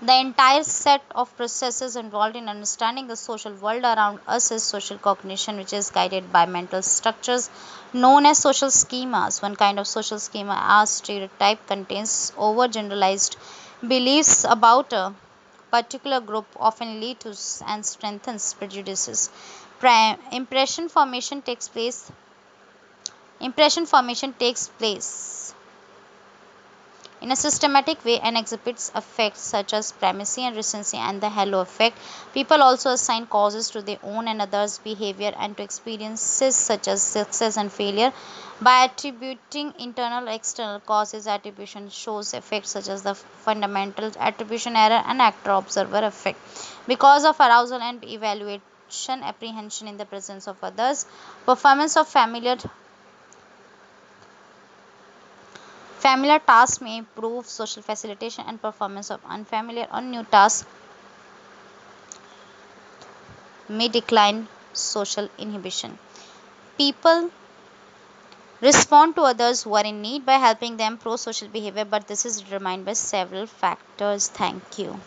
The entire set of processes involved in understanding the social world around us is social cognition, which is guided by mental structures known as social schemas. One kind of social schema, as stereotype, contains overgeneralized beliefs about a particular group, often lead to and strengthens prejudices. Impression formation takes place. Impression formation takes place in a systematic way and exhibits effects such as primacy and recency and the halo effect. People also assign causes to their own and others' behavior and to experiences such as success and failure. By attributing internal or external causes, attribution shows effects such as the fundamental attribution error and actor observer effect. Because of arousal and evaluation, apprehension in the presence of others, performance of familiar tasks may improve social facilitation and performance of unfamiliar or new tasks may decline social inhibition. People respond to others who are in need by helping them pro social behavior, but this is determined by several factors. Thank you.